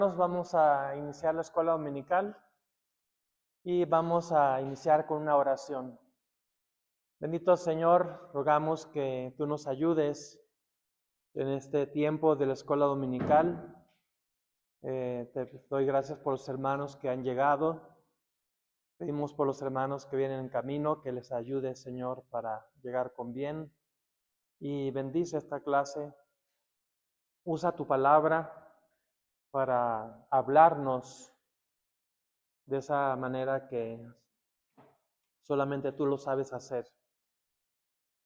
Vamos a iniciar la escuela dominical y vamos a iniciar con una oración. Bendito Señor, rogamos que tú nos ayudes en este tiempo de la escuela dominical. Te doy gracias por los hermanos que han llegado. Pedimos por los hermanos que vienen en camino, que les ayude, Señor, para llegar con bien. Y bendice esta clase. Usa tu palabra para hablarnos de esa manera que solamente tú lo sabes hacer.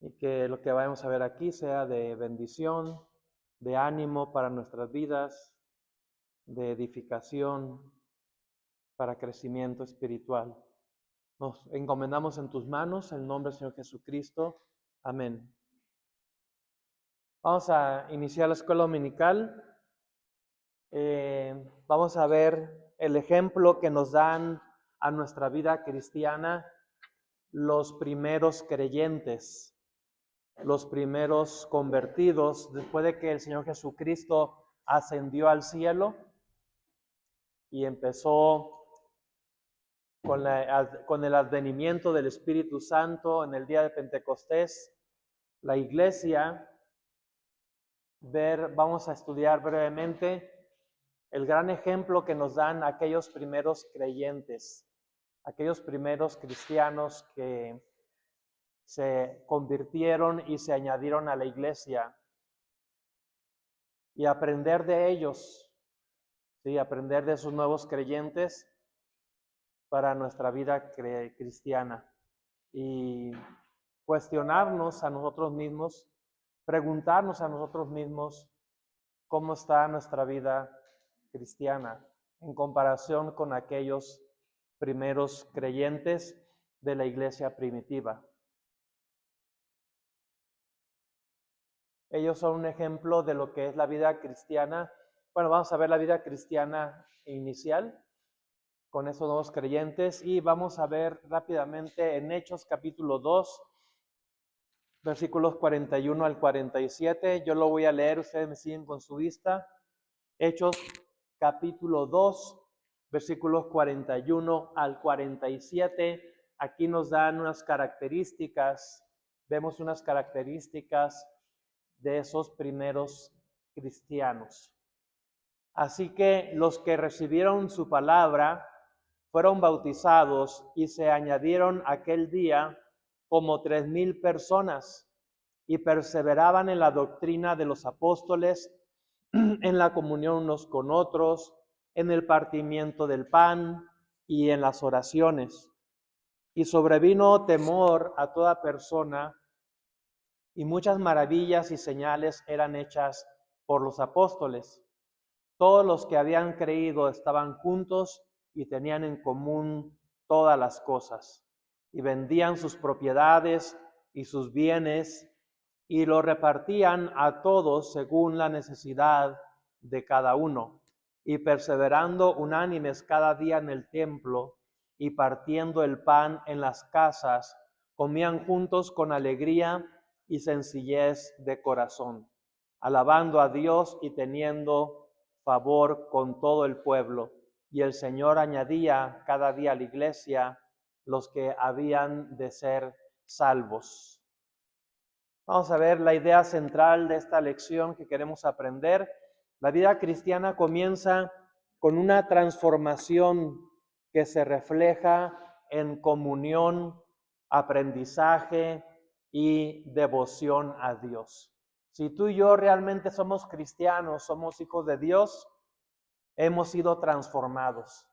Y que lo que vayamos a ver aquí sea de bendición, de ánimo para nuestras vidas, de edificación, para crecimiento espiritual. Nos encomendamos en tus manos, en el nombre del Señor Jesucristo. Amén. Vamos a iniciar la escuela dominical. Vamos a ver el ejemplo que nos dan a nuestra vida cristiana los primeros creyentes, los primeros convertidos, después de que el Señor Jesucristo ascendió al cielo y empezó con el advenimiento del Espíritu Santo en el día de Pentecostés, la iglesia. Vamos a estudiar brevemente el gran ejemplo que nos dan aquellos primeros creyentes, aquellos primeros cristianos que se convirtieron y se añadieron a la iglesia, y aprender de ellos, ¿sí? Aprender de esos nuevos creyentes para nuestra vida cristiana y cuestionarnos a nosotros mismos, preguntarnos a nosotros mismos cómo está nuestra vida cristiana en comparación con aquellos primeros creyentes de la iglesia primitiva. Ellos son un ejemplo de lo que es la vida cristiana. Bueno, vamos a ver la vida cristiana inicial con esos nuevos creyentes y vamos a ver rápidamente en Hechos capítulo 2, versículos 41 al 47. Yo lo voy a leer, ustedes me siguen con su vista. Hechos capítulo 2, versículos 41 al 47. Aquí nos dan unas características, vemos unas características de esos primeros cristianos. Así que los que recibieron su palabra fueron bautizados y se añadieron aquel día como 3,000 personas y perseveraban en la doctrina de los apóstoles, en la comunión unos con otros, en el partimiento del pan y en las oraciones. Y sobrevino temor a toda persona, y muchas maravillas y señales eran hechas por los apóstoles. Todos los que habían creído estaban juntos y tenían en común todas las cosas, y vendían sus propiedades y sus bienes, y lo repartían a todos según la necesidad de cada uno, y perseverando unánimes cada día en el templo, y partiendo el pan en las casas, comían juntos con alegría y sencillez de corazón, alabando a Dios y teniendo favor con todo el pueblo. Y el Señor añadía cada día a la iglesia los que habían de ser salvos. Vamos a ver la idea central de esta lección que queremos aprender. La vida cristiana comienza con una transformación que se refleja en comunión, aprendizaje y devoción a Dios. Si tú y yo realmente somos cristianos, somos hijos de Dios, hemos sido transformados.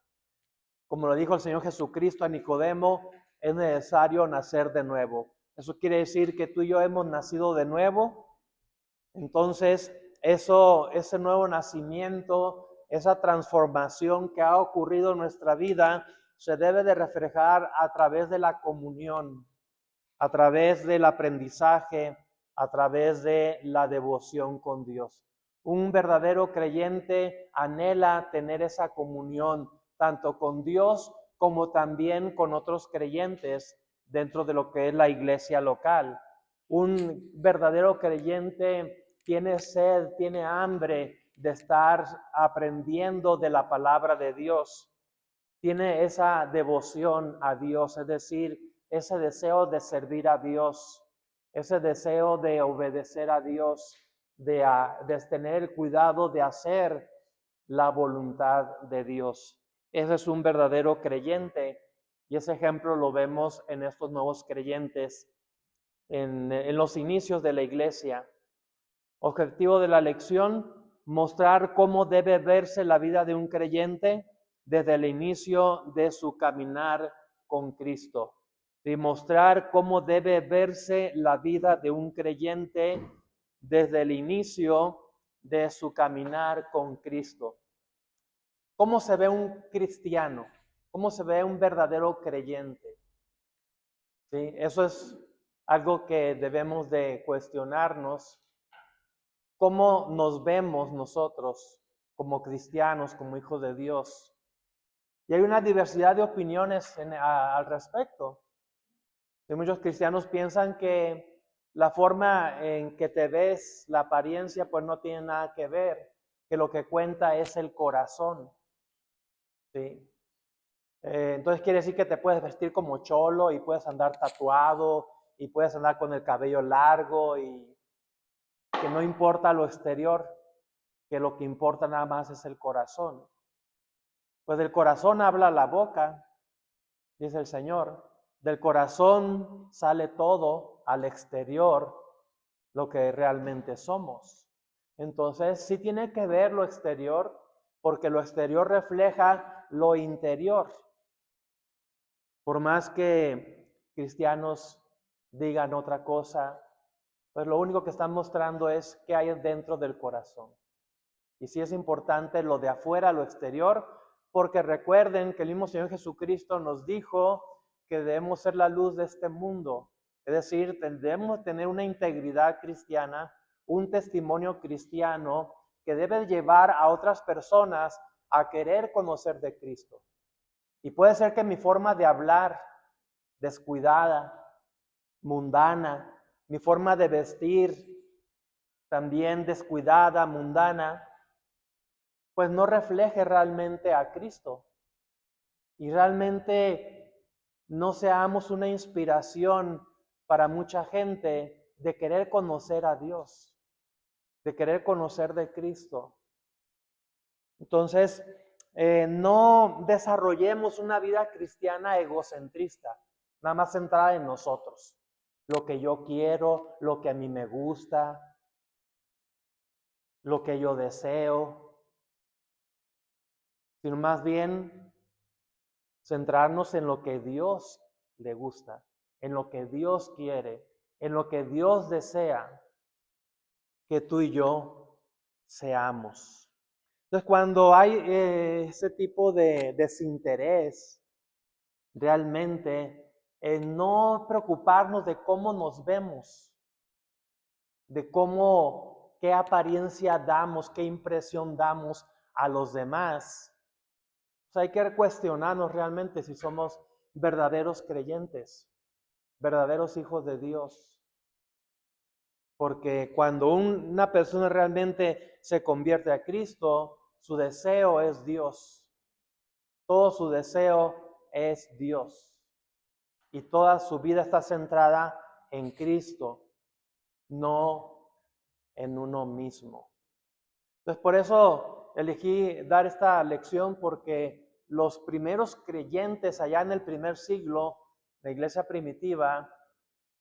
Como lo dijo el Señor Jesucristo a Nicodemo, es necesario nacer de nuevo. Eso quiere decir que tú y yo hemos nacido de nuevo. Entonces, ese nuevo nacimiento, esa transformación que ha ocurrido en nuestra vida, se debe de reflejar a través de la comunión, a través del aprendizaje, a través de la devoción con Dios. Un verdadero creyente anhela tener esa comunión, tanto con Dios como también con otros creyentes dentro de lo que es la iglesia local. Un verdadero creyente tiene sed, tiene hambre de estar aprendiendo de la palabra de Dios. Tiene esa devoción a Dios, es decir, ese deseo de servir a Dios, ese deseo de obedecer a Dios, de tener el cuidado de hacer la voluntad de Dios. Ese es un verdadero creyente y ese ejemplo lo vemos en estos nuevos creyentes, en los inicios de la iglesia. Objetivo de la lección: mostrar cómo debe verse la vida de un creyente desde el inicio de su caminar con Cristo. Y mostrar cómo debe verse la vida de un creyente desde el inicio de su caminar con Cristo. ¿Cómo se ve un cristiano? ¿Cómo se ve un verdadero creyente? ¿Sí? Eso es algo que debemos de cuestionarnos. ¿Cómo nos vemos nosotros como cristianos, como hijos de Dios? Y hay una diversidad de opiniones al respecto. Y muchos cristianos piensan que la forma en que te ves, la apariencia, pues no tiene nada que ver, que lo que cuenta es el corazón. ¿Sí? Entonces quiere decir que te puedes vestir como cholo y puedes andar tatuado y puedes andar con el cabello largo y que no importa lo exterior, que lo que importa nada más es el corazón. Pues del corazón habla la boca, dice el Señor. Del corazón sale todo al exterior, lo que realmente somos. Entonces sí tiene que ver lo exterior, porque lo exterior refleja lo interior. Por más que cristianos digan otra cosa, pues lo único que están mostrando es qué hay dentro del corazón. Y sí es importante lo de afuera, lo exterior, porque recuerden que el mismo Señor Jesucristo nos dijo que debemos ser la luz de este mundo. Es decir, debemos tener una integridad cristiana, un testimonio cristiano que debe llevar a otras personas a querer conocer de Cristo. Y puede ser que mi forma de hablar, descuidada, mundana, mi forma de vestir, también descuidada, mundana, pues no refleje realmente a Cristo. Y realmente no seamos una inspiración para mucha gente de querer conocer a Dios, de querer conocer de Cristo. Entonces, no desarrollemos una vida cristiana egocentrista, nada más centrada en nosotros, lo que yo quiero, lo que a mí me gusta, lo que yo deseo, sino más bien centrarnos en lo que Dios le gusta, en lo que Dios quiere, en lo que Dios desea que tú y yo seamos. Entonces, cuando hay ese tipo de desinterés, realmente, en no preocuparnos de cómo nos vemos, de cómo, qué apariencia damos, qué impresión damos a los demás. O sea, hay que cuestionarnos realmente si somos verdaderos creyentes, verdaderos hijos de Dios. Porque cuando una persona realmente se convierte a Cristo, su deseo es Dios. Todo su deseo es Dios. Y toda su vida está centrada en Cristo, no en uno mismo. Entonces, por eso elegí dar esta lección, porque los primeros creyentes allá en el primer siglo, la iglesia primitiva,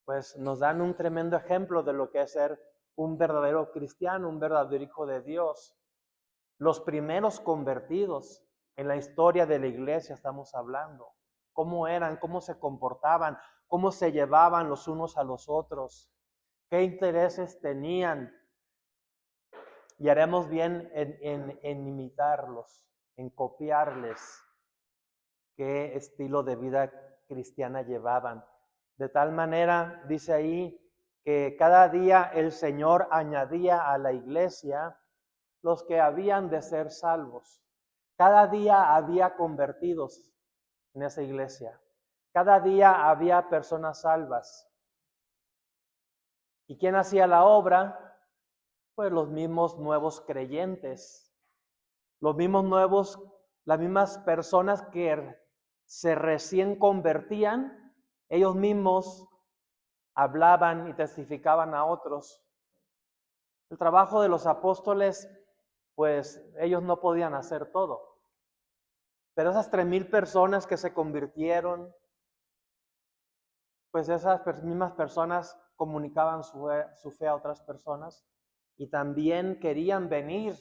pues nos dan un tremendo ejemplo de lo que es ser un verdadero cristiano, un verdadero hijo de Dios. Los primeros convertidos en la historia de la iglesia estamos hablando. Cómo eran, cómo se comportaban, cómo se llevaban los unos a los otros, qué intereses tenían. Y haremos bien en imitarlos, en copiarles qué estilo de vida cristiana llevaban. De tal manera, dice ahí, que cada día el Señor añadía a la iglesia los que habían de ser salvos. Cada día había convertidos en esa iglesia. Cada día había personas salvas. ¿Y quién hacía la obra? Pues los mismos nuevos creyentes, los mismos nuevos, las mismas personas que se recién convertían, ellos mismos hablaban y testificaban a otros. El trabajo de los apóstoles, pues ellos no podían hacer todo. Pero esas 3,000 personas que se convirtieron, pues esas mismas personas comunicaban su fe a otras personas y también querían venir,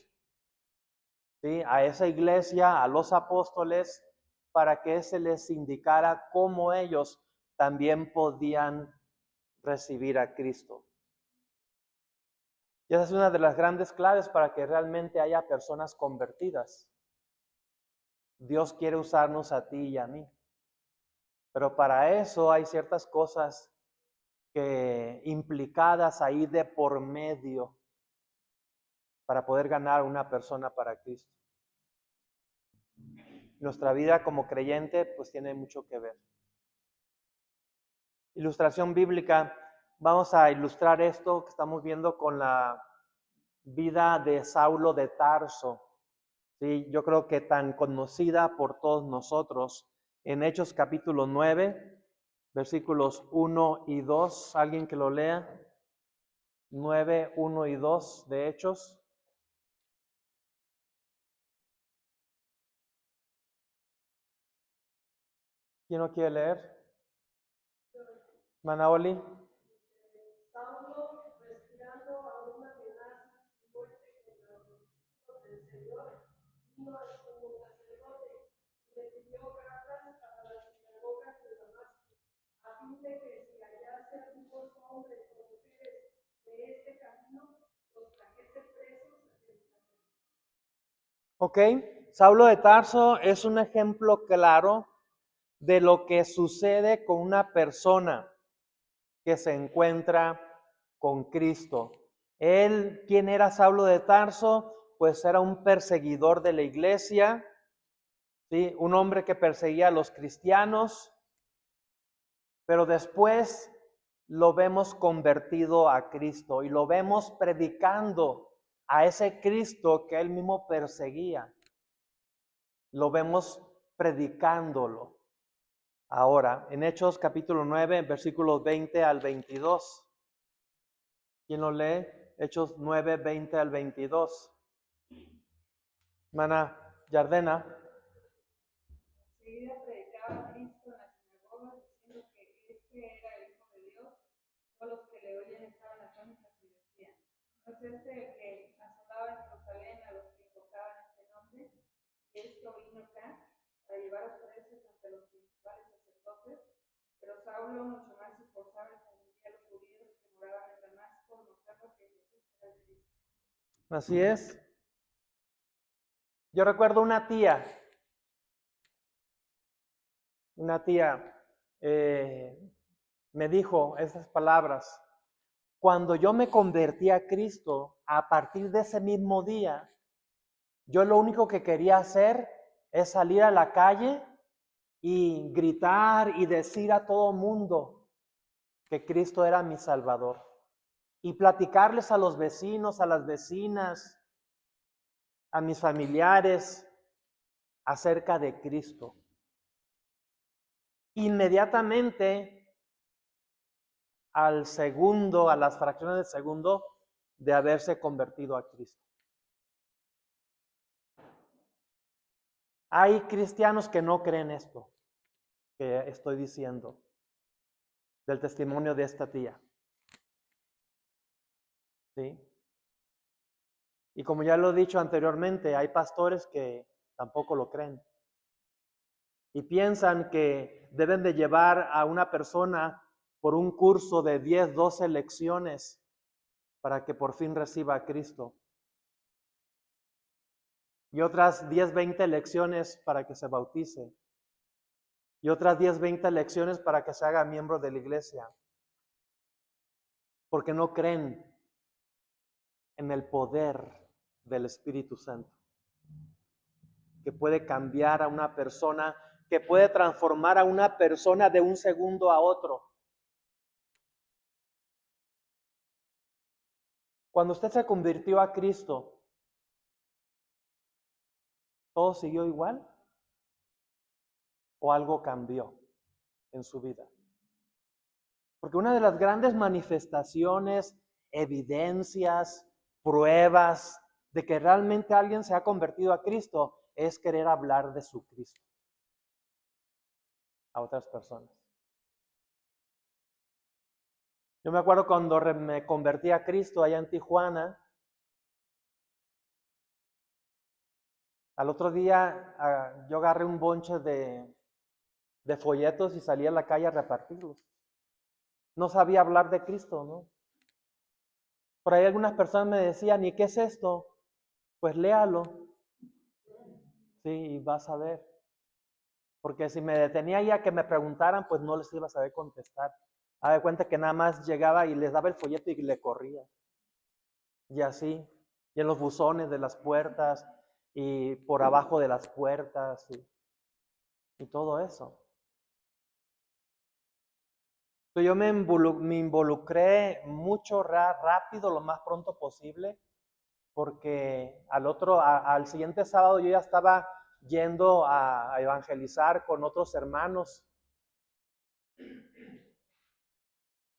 ¿sí?, a esa iglesia, a los apóstoles, para que se les indicara cómo ellos también podían recibir a Cristo. Y esa es una de las grandes claves para que realmente haya personas convertidas. Dios quiere usarnos a ti y a mí. Pero para eso hay ciertas cosas que implicadas ahí de por medio para poder ganar una persona para Cristo. Nuestra vida como creyente pues tiene mucho que ver. Ilustración bíblica. Vamos a ilustrar esto que estamos viendo con la vida de Saulo de Tarso. Sí, yo creo que tan conocida por todos nosotros. En Hechos capítulo 9, versículos 1 y 2. ¿Alguien que lo lea? 9, 1 y 2 de Hechos. ¿Quién no quiere leer? Manaoli. Saulo, respirando aún amenazas y muerte contra los discípulos del Señor, vino al sumo sacerdote y le pidió cartas para las sinagogas de Damasco, a fin de que si hallase algunos hombres o mujeres de este camino, los trajese presos a Jerusalén. Ok, Saulo de Tarso es un ejemplo claro de lo que sucede con una persona que se encuentra con Cristo. Él, ¿quién era Saulo de Tarso? Pues era un perseguidor de la iglesia, ¿sí?, un hombre que perseguía a los cristianos, pero después lo vemos convertido a Cristo y lo vemos predicando a ese Cristo que él mismo perseguía. Lo vemos predicándolo. Ahora, en Hechos capítulo 9, versículos 20 al 22. ¿Quién lo lee? Hechos 9, 20 al 22. Hermana Yardena. Enseguida predicaba a Cristo en las sinagogas, diciendo que este era el Hijo de Dios. Todos los que le oían estaban atónitos y decían: ¿no es este el que asolaba en Jerusalén a los que invocaban este nombre? Y esto vino acá para llevar los presos ante los principales sacerdotes. Pero Saulo mucho más se esforzaba en confundir a los judíos que moraban en Damasco, mostrando que Jesús era el Cristo. Así es. Yo recuerdo una tía me dijo esas palabras. Cuando yo me convertí a Cristo, a partir de ese mismo día, yo lo único que quería hacer es salir a la calle y gritar y decir a todo mundo que Cristo era mi Salvador. Y platicarles a los vecinos, a las vecinas, a mis familiares acerca de Cristo. Inmediatamente al segundo, a las fracciones de segundo de haberse convertido a Cristo. Hay cristianos que no creen esto que estoy diciendo del testimonio de esta tía. ¿Sí? Y como ya lo he dicho anteriormente, hay pastores que tampoco lo creen. Y piensan que deben de llevar a una persona por un curso de 10, 12 lecciones para que por fin reciba a Cristo. Y otras 10, 20 lecciones para que se bautice. Y otras 10, 20 lecciones para que se haga miembro de la iglesia. Porque no creen en el poder del Espíritu Santo, que puede cambiar a una persona, que puede transformar a una persona de un segundo a otro. Cuando usted se convirtió a Cristo, ¿todo siguió igual o algo cambió en su vida? Porque una de las grandes manifestaciones, evidencias, pruebas de que realmente alguien se ha convertido a Cristo es querer hablar de su Cristo a otras personas. Yo me acuerdo cuando me convertí a Cristo allá en Tijuana, al otro día yo agarré un bonche de folletos y salí a la calle a repartirlos. No sabía hablar de Cristo, ¿no? Por ahí algunas personas me decían, ¿y qué es esto? Pues léalo, sí, y vas a ver. Porque si me detenía ahí a que me preguntaran, pues no les iba a saber contestar. Haz de cuenta que nada más llegaba y les daba el folleto y le corría. Y así, y en los buzones de las puertas, y por abajo de las puertas, y todo eso. Entonces yo me involucré mucho, rápido, lo más pronto posible, porque al siguiente sábado yo ya estaba yendo a evangelizar con otros hermanos.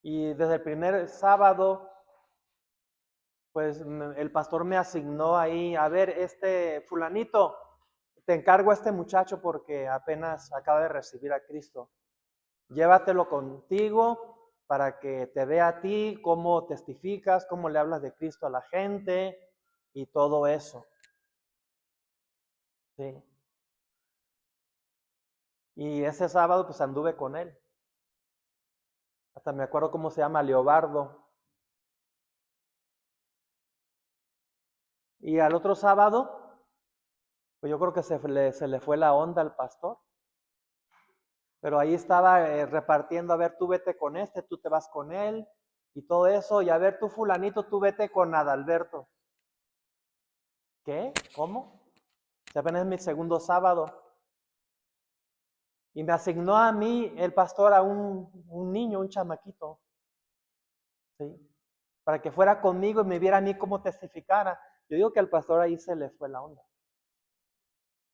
Y desde el primer sábado, pues el pastor me asignó ahí, a ver, fulanito, te encargo a este muchacho porque apenas acaba de recibir a Cristo. Llévatelo contigo para que te vea a ti, cómo testificas, cómo le hablas de Cristo a la gente y todo eso. Sí. Y ese sábado pues anduve con él. Hasta me acuerdo cómo se llama, Leobardo. Y al otro sábado, pues yo creo que se le fue la onda al pastor. Pero ahí estaba repartiendo, a ver, tú vete con este, tú te vas con él y todo eso. Y a ver, tú fulanito, tú vete con Adalberto. ¿Qué? ¿Cómo? Si apenas es mi segundo sábado. Y me asignó a mí, el pastor, a un niño, un chamaquito. ¿Sí? Para que fuera conmigo y me viera a mí cómo testificara. Yo digo que al pastor ahí se le fue la onda.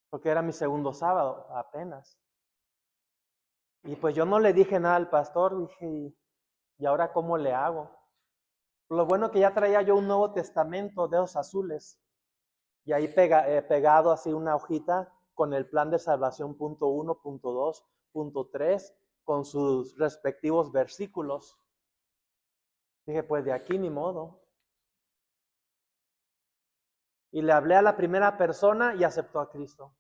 Porque era mi segundo sábado, apenas. Y pues yo no le dije nada al pastor, dije, ¿y ahora cómo le hago? Lo bueno que ya traía yo un Nuevo Testamento de esos azules. Y ahí pegado así una hojita con el plan de salvación punto 1, punto 2, punto 3, con sus respectivos versículos. Dije, pues de aquí ni modo. Y le hablé a la primera persona y aceptó a Cristo.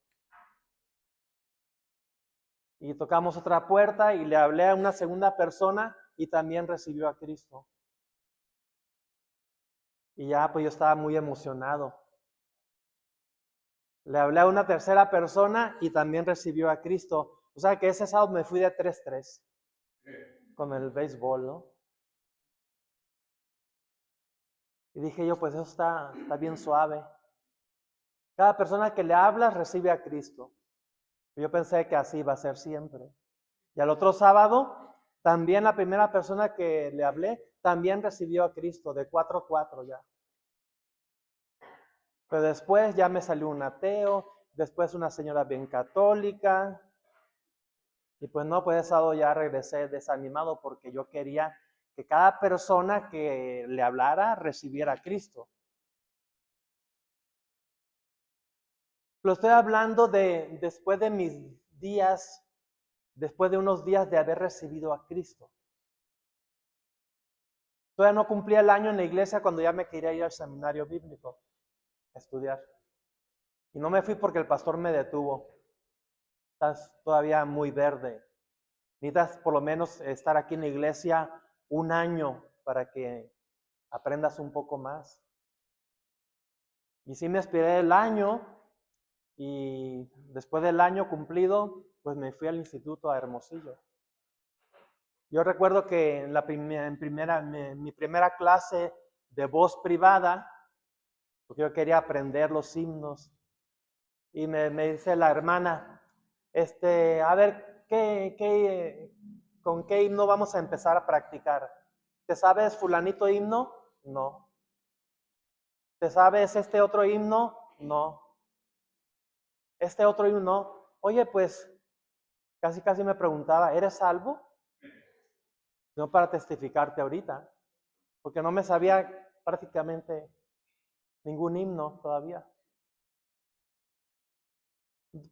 Y tocamos otra puerta y le hablé a una segunda persona y también recibió a Cristo. Y ya pues yo estaba muy emocionado. Le hablé a una tercera persona y también recibió a Cristo. O sea que ese sábado me fui de 3-3 con el béisbol, ¿no? Y dije yo, pues eso está bien suave. Cada persona que le hablas recibe a Cristo. Yo pensé que así iba a ser siempre. Y al otro sábado, también la primera persona que le hablé, también recibió a Cristo, de 4-4 ya. Pero después ya me salió un ateo, después una señora bien católica. Y pues no, pues ese sábado ya regresé desanimado porque yo quería que cada persona que le hablara recibiera a Cristo. Lo estoy hablando de después de mis días, después de unos días de haber recibido a Cristo. Todavía no cumplía el año en la iglesia cuando ya me quería ir al seminario bíblico a estudiar. Y no me fui porque el pastor me detuvo. Estás todavía muy verde. Necesitas por lo menos estar aquí en la iglesia un año para que aprendas un poco más. Y sí me esperé el año y después del año cumplido, pues me fui al instituto a Hermosillo. Yo recuerdo que en mi primera clase de voz privada, porque yo quería aprender los himnos, y me dice la hermana, a ver, ¿con qué himno vamos a empezar a practicar? ¿Te sabes fulanito himno? No. ¿Te sabes este otro himno? No. Este otro himno, no. Oye, pues casi me preguntaba, ¿eres salvo? No para testificarte ahorita, porque no me sabía prácticamente ningún himno todavía.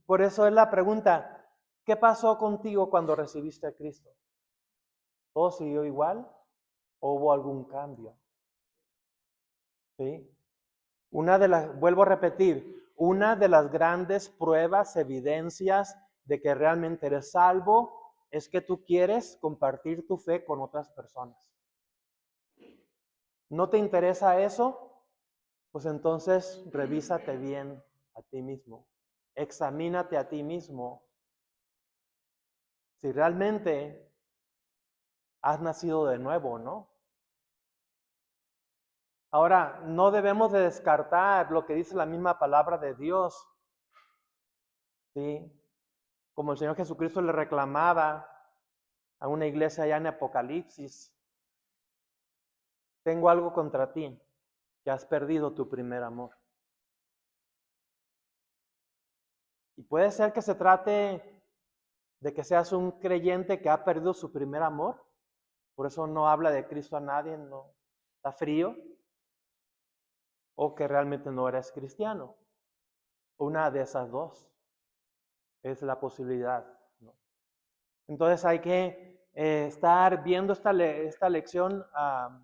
Por eso es la pregunta, ¿qué pasó contigo cuando recibiste a Cristo? ¿Todo siguió igual o hubo algún cambio? ¿Sí? Vuelvo a repetir, una de las grandes pruebas, evidencias de que realmente eres salvo, es que tú quieres compartir tu fe con otras personas. ¿No te interesa eso? Pues entonces revísate bien a ti mismo. Examínate a ti mismo. Si realmente has nacido de nuevo, ¿no? Ahora, no debemos de descartar lo que dice la misma palabra de Dios. ¿Sí? Como el Señor Jesucristo le reclamaba a una iglesia allá en Apocalipsis, tengo algo contra ti, que has perdido tu primer amor. Y puede ser que se trate de que seas un creyente que ha perdido su primer amor, por eso no habla de Cristo a nadie, no está frío, o que realmente no eres cristiano. Una de esas dos es la posibilidad, ¿no? Entonces hay que estar viendo esta lección a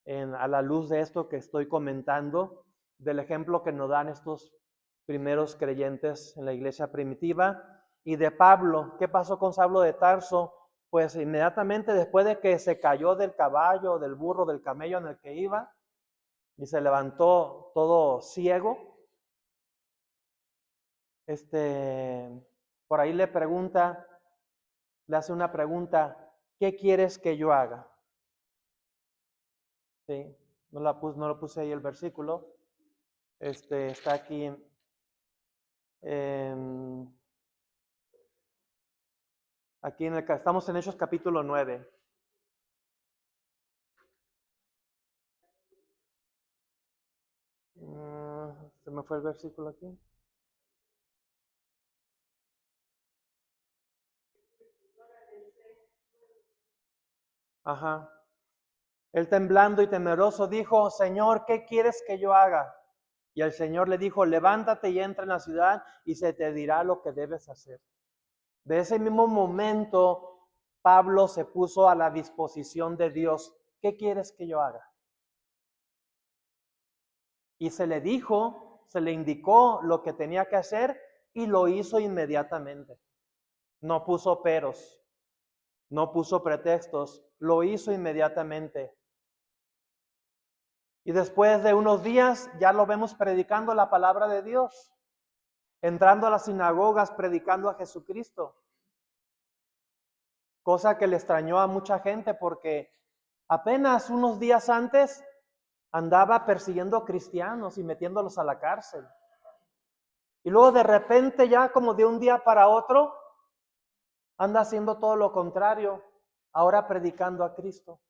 la luz de esto que estoy comentando, del ejemplo que nos dan estos primeros creyentes en la iglesia primitiva, y de Pablo. ¿Qué pasó con Saulo de Tarso? Pues inmediatamente después de que se cayó del caballo, del burro, del camello en el que iba, y se levantó todo ciego, por ahí le hace una pregunta, ¿qué quieres que yo haga? ¿Sí? No lo puse ahí el versículo. Está aquí estamos en Hechos capítulo 9. Se me fue el versículo aquí. Ajá. Él temblando y temeroso dijo, Señor, ¿qué quieres que yo haga? Y el Señor le dijo, levántate y entra en la ciudad y se te dirá lo que debes hacer. De ese mismo momento, Pablo se puso a la disposición de Dios. ¿Qué quieres que yo haga? Y se le dijo, se le indicó lo que tenía que hacer y lo hizo inmediatamente. No puso peros, no puso pretextos, lo hizo inmediatamente. Y después de unos días ya lo vemos predicando la palabra de Dios, entrando a las sinagogas predicando a Jesucristo. Cosa que le extrañó a mucha gente porque apenas unos días antes andaba persiguiendo cristianos y metiéndolos a la cárcel. Y luego de repente ya como de un día para otro anda haciendo todo lo contrario, ahora predicando a Cristo.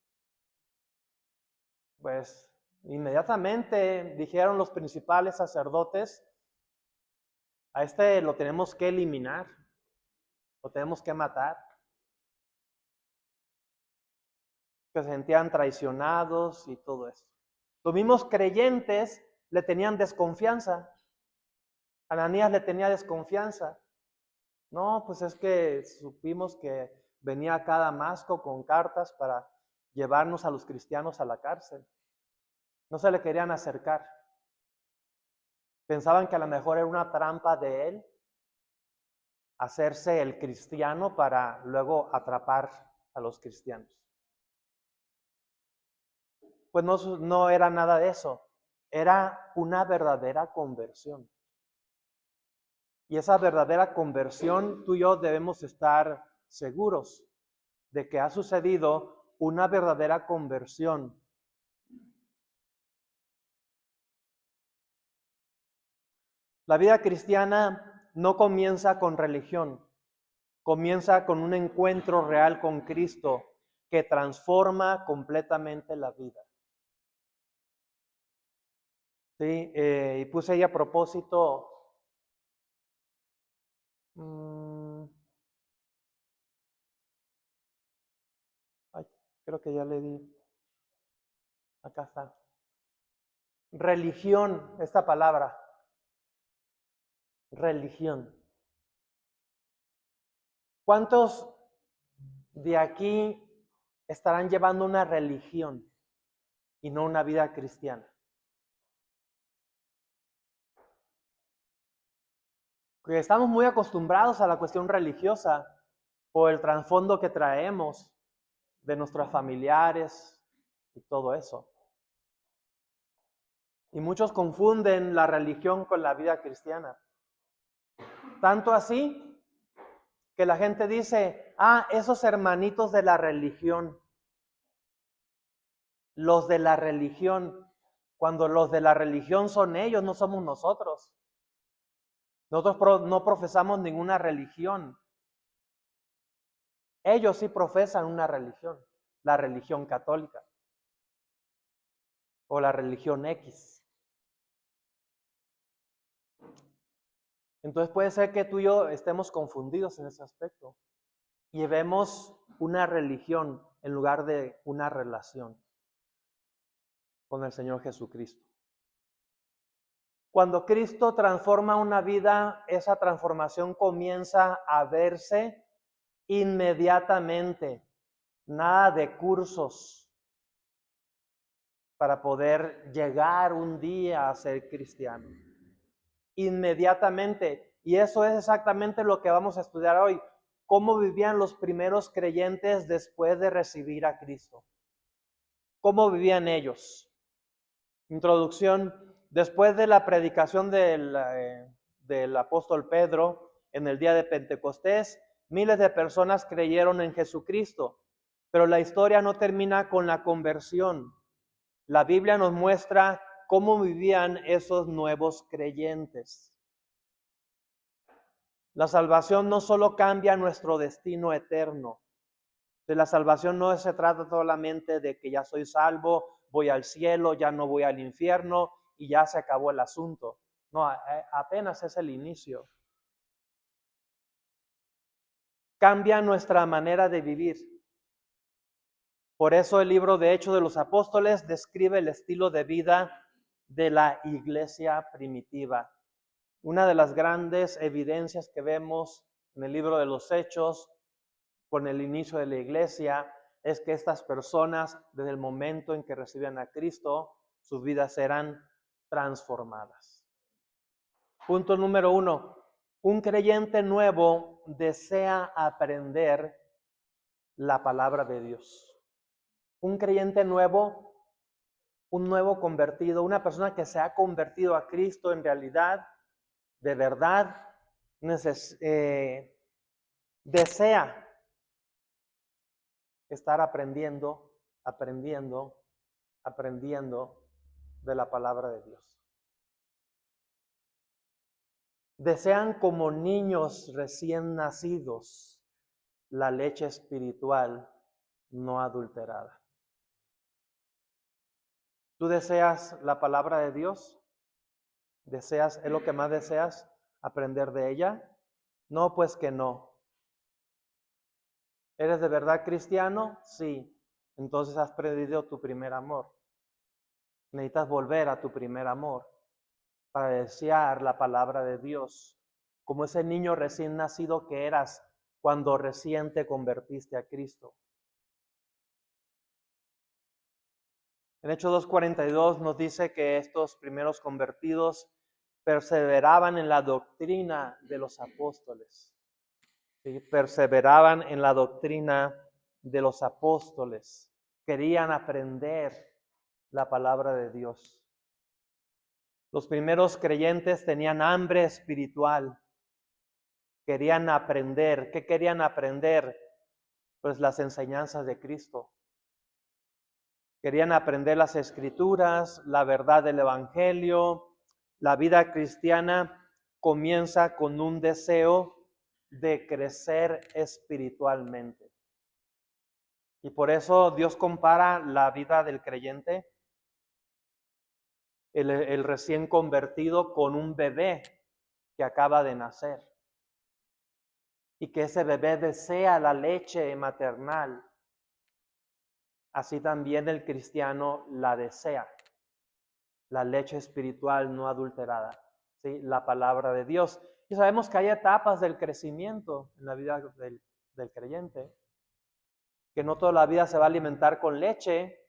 Pues inmediatamente dijeron los principales sacerdotes, a este lo tenemos que eliminar, lo tenemos que matar. Que se sentían traicionados y todo eso. Los mismos creyentes le tenían desconfianza. Ananías le tenía desconfianza. No, pues es que supimos que venía acá a Damasco con cartas para llevarnos a los cristianos a la cárcel. No se le querían acercar. Pensaban que a lo mejor era una trampa de él hacerse el cristiano para luego atrapar a los cristianos. Pues no era nada de eso. Era una verdadera conversión. Y esa verdadera conversión, tú y yo debemos estar seguros de que ha sucedido una verdadera conversión. La vida cristiana no comienza con religión, comienza con un encuentro real con Cristo que transforma completamente la vida. Sí, y puse ahí a propósito, ay, creo que ya le di, acá está. Religión, esta palabra, religión. ¿Cuántos de aquí estarán llevando una religión y no una vida cristiana? Porque estamos muy acostumbrados a la cuestión religiosa por el trasfondo que traemos de nuestros familiares y todo eso. Y muchos confunden la religión con la vida cristiana. Tanto así que la gente dice, esos hermanitos de la religión, los de la religión, cuando los de la religión son ellos, no somos nosotros. Nosotros no profesamos ninguna religión. Ellos sí profesan una religión, la religión católica o la religión X. Entonces puede ser que tú y yo estemos confundidos en ese aspecto y vemos una religión en lugar de una relación con el Señor Jesucristo. Cuando Cristo transforma una vida, esa transformación comienza a verse inmediatamente. Nada de cursos para poder llegar un día a ser cristiano. Inmediatamente. Y eso es exactamente lo que vamos a estudiar hoy. ¿Cómo vivían los primeros creyentes después de recibir a Cristo? ¿Cómo vivían ellos? Introducción. Después de la predicación del apóstol Pedro en el día de Pentecostés, miles de personas creyeron en Jesucristo. Pero la historia no termina con la conversión. La Biblia nos muestra cómo vivían esos nuevos creyentes. La salvación no solo cambia nuestro destino eterno. De la salvación no se trata solamente de que ya soy salvo, voy al cielo, ya no voy al infierno y ya se acabó el asunto. No, apenas es el inicio. Cambia nuestra manera de vivir. Por eso el libro de Hechos de los Apóstoles describe el estilo de vida de la iglesia primitiva. Una de las grandes evidencias que vemos en el libro de los Hechos con el inicio de la iglesia es que estas personas, desde el momento en que recibían a Cristo, sus vidas eran transformadas. Punto número 1. Un creyente nuevo desea aprender la palabra de Dios. Un creyente nuevo, un nuevo convertido, una persona que se ha convertido a Cristo en realidad, de verdad, desea estar aprendiendo de la palabra de Dios. Desean como niños recién nacidos la leche espiritual no adulterada. ¿Tú deseas la palabra de Dios? ¿Es lo que más deseas aprender de ella? No, pues que no. ¿Eres de verdad cristiano? Sí. Entonces has perdido tu primer amor. Necesitas volver a tu primer amor para desear la palabra de Dios, como ese niño recién nacido que eras cuando recién te convertiste a Cristo. En Hechos 2:42 nos dice que estos primeros convertidos perseveraban en la doctrina de los apóstoles. ¿Sí? Perseveraban en la doctrina de los apóstoles. Querían aprender la palabra de Dios. Los primeros creyentes tenían hambre espiritual. Querían aprender. ¿Qué querían aprender? Pues las enseñanzas de Cristo. Querían aprender las escrituras, la verdad del evangelio. La vida cristiana comienza con un deseo de crecer espiritualmente. Y por eso Dios compara la vida del creyente el recién convertido con un bebé que acaba de nacer. Y que ese bebé desea la leche maternal. Así también el cristiano la desea. La leche espiritual no adulterada. ¿Sí? La palabra de Dios. Y sabemos que hay etapas del crecimiento en la vida del creyente. Que no toda la vida se va a alimentar con leche.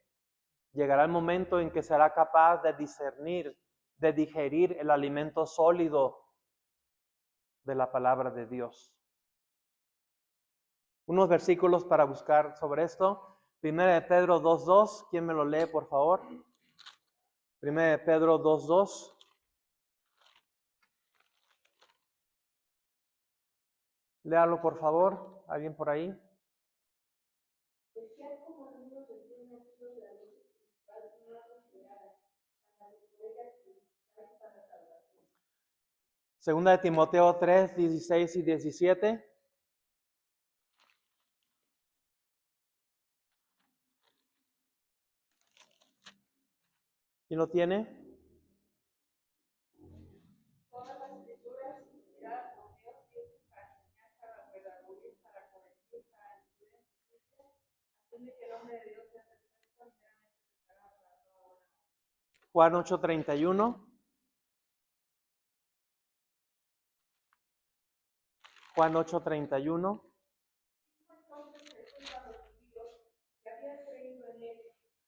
Llegará el momento en que será capaz de discernir, de digerir el alimento sólido de la palabra de Dios. Unos versículos para buscar sobre esto. 1 de Pedro 2:2. ¿Quién me lo lee, por favor? 1 de Pedro 2:2. Léalo, por favor. ¿Alguien por ahí? Segunda de Timoteo 3:16 y 17. ¿Quién lo tiene? Todas las escrituras inspiradas por Dios sirven para enseñar, para redarguir, para corregir, para instruir en justicia, a fin de que el hombre de Dios sea perfecto, enteramente preparado para toda buena obra. Juan 8:31. Juan 8:31. Entonces Jesús a los judíos que habían creído en él,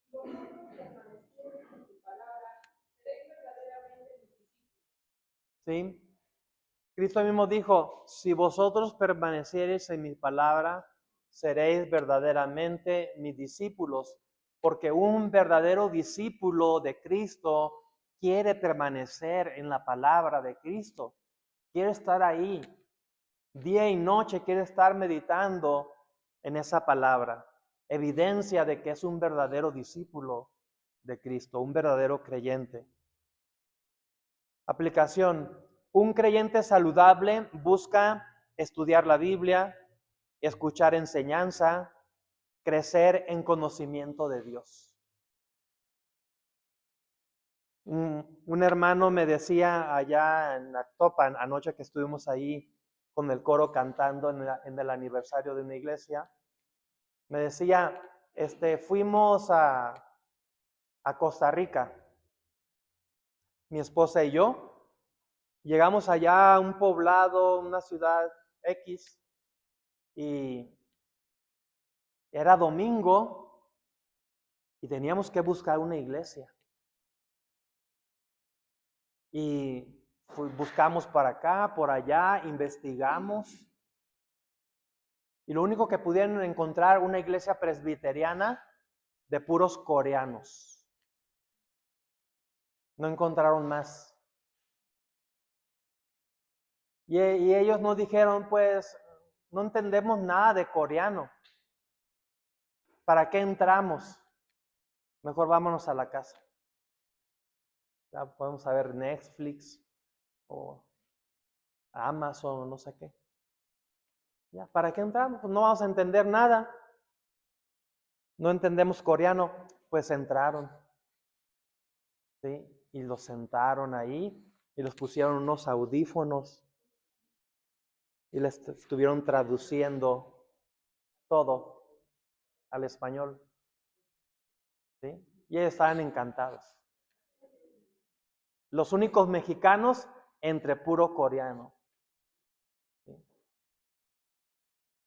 y vosotros permaneciereis en su palabra, seréis verdaderamente mis discípulos. ¿Sí? Cristo mismo dijo, si vosotros permaneciereis en mi palabra, seréis verdaderamente mis discípulos, porque un verdadero discípulo de Cristo quiere permanecer en la palabra de Cristo, quiere estar ahí, día y noche quiere estar meditando en esa palabra, evidencia de que es un verdadero discípulo de Cristo, un verdadero creyente. Aplicación. Un creyente saludable busca estudiar la Biblia, escuchar enseñanza, crecer en conocimiento de Dios. Un hermano me decía allá en Actopan, anoche que estuvimos ahí con el coro cantando en el aniversario de una iglesia, me decía, fuimos a Costa Rica, mi esposa y yo. Llegamos allá a un poblado, una ciudad X, y era domingo y teníamos que buscar una iglesia. Y buscamos para acá, por allá, investigamos. Y lo único que pudieron encontrar, una iglesia presbiteriana de puros coreanos. No encontraron más. Y ellos nos dijeron, pues, no entendemos nada de coreano. ¿Para qué entramos? Mejor vámonos a la casa. Ya podemos ver Netflix o Amazon, no sé qué. Ya, ¿para qué entramos? Pues no vamos a entender nada. No entendemos coreano, pues entraron. ¿Sí? Y los sentaron ahí y los pusieron unos audífonos y les estuvieron traduciendo todo al español. ¿Sí? Y ellos estaban encantados. Los únicos mexicanos entre puro coreano. ¿Sí?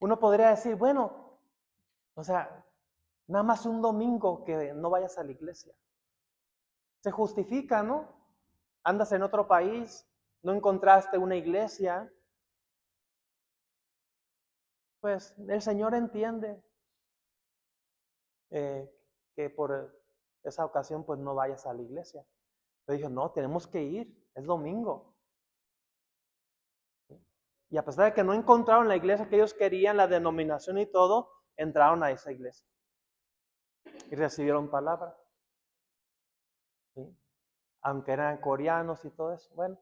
Uno podría decir, bueno, o sea, nada más un domingo que no vayas a la iglesia. Se justifica, ¿no? Andas en otro país, no encontraste una iglesia. Pues el Señor entiende que por esa ocasión pues no vayas a la iglesia. Pero dijo, no, tenemos que ir, es domingo. Y a pesar de que no encontraron la iglesia que ellos querían, la denominación y todo, entraron a esa iglesia. Y recibieron palabra. ¿Sí? Aunque eran coreanos y todo eso. Bueno,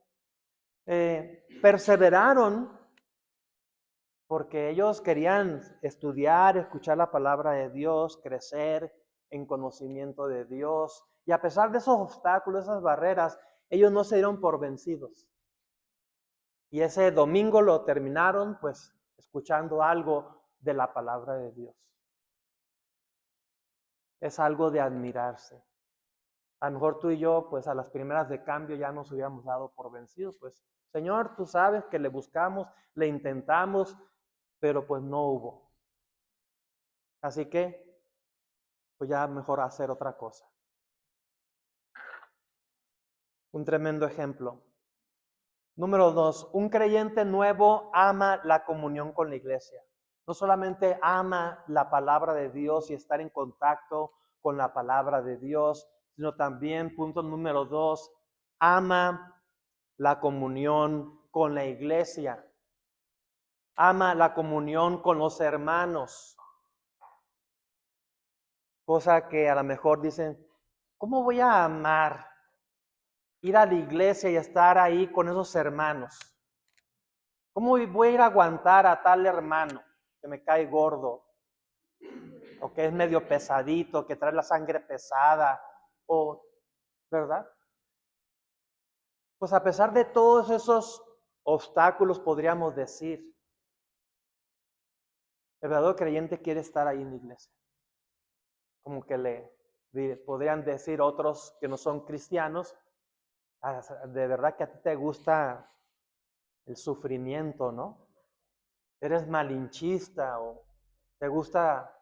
perseveraron porque ellos querían estudiar, escuchar la palabra de Dios, crecer en conocimiento de Dios. Y a pesar de esos obstáculos, esas barreras, ellos no se dieron por vencidos. Y ese domingo lo terminaron pues escuchando algo de la palabra de Dios. Es algo de admirarse. A lo mejor tú y yo, pues a las primeras de cambio ya nos hubiéramos dado por vencidos. Pues, Señor, tú sabes que le buscamos, le intentamos, pero pues no hubo. Así que, pues ya mejor hacer otra cosa. Un tremendo ejemplo. Número 2, un creyente nuevo ama la comunión con la iglesia. No solamente ama la palabra de Dios y estar en contacto con la palabra de Dios, sino también, punto número 2, ama la comunión con la iglesia. Ama la comunión con los hermanos. Cosa que a lo mejor dicen, ¿cómo voy a amar ir a la iglesia y estar ahí con esos hermanos? ¿Cómo voy a ir a aguantar a tal hermano que me cae gordo? O que es medio pesadito, que trae la sangre pesada, o, ¿verdad? Pues a pesar de todos esos obstáculos, podríamos decir, el verdadero creyente quiere estar ahí en la iglesia. Como que podrían decir otros que no son cristianos, de verdad que a ti te gusta el sufrimiento, ¿no? Eres malinchista o te gusta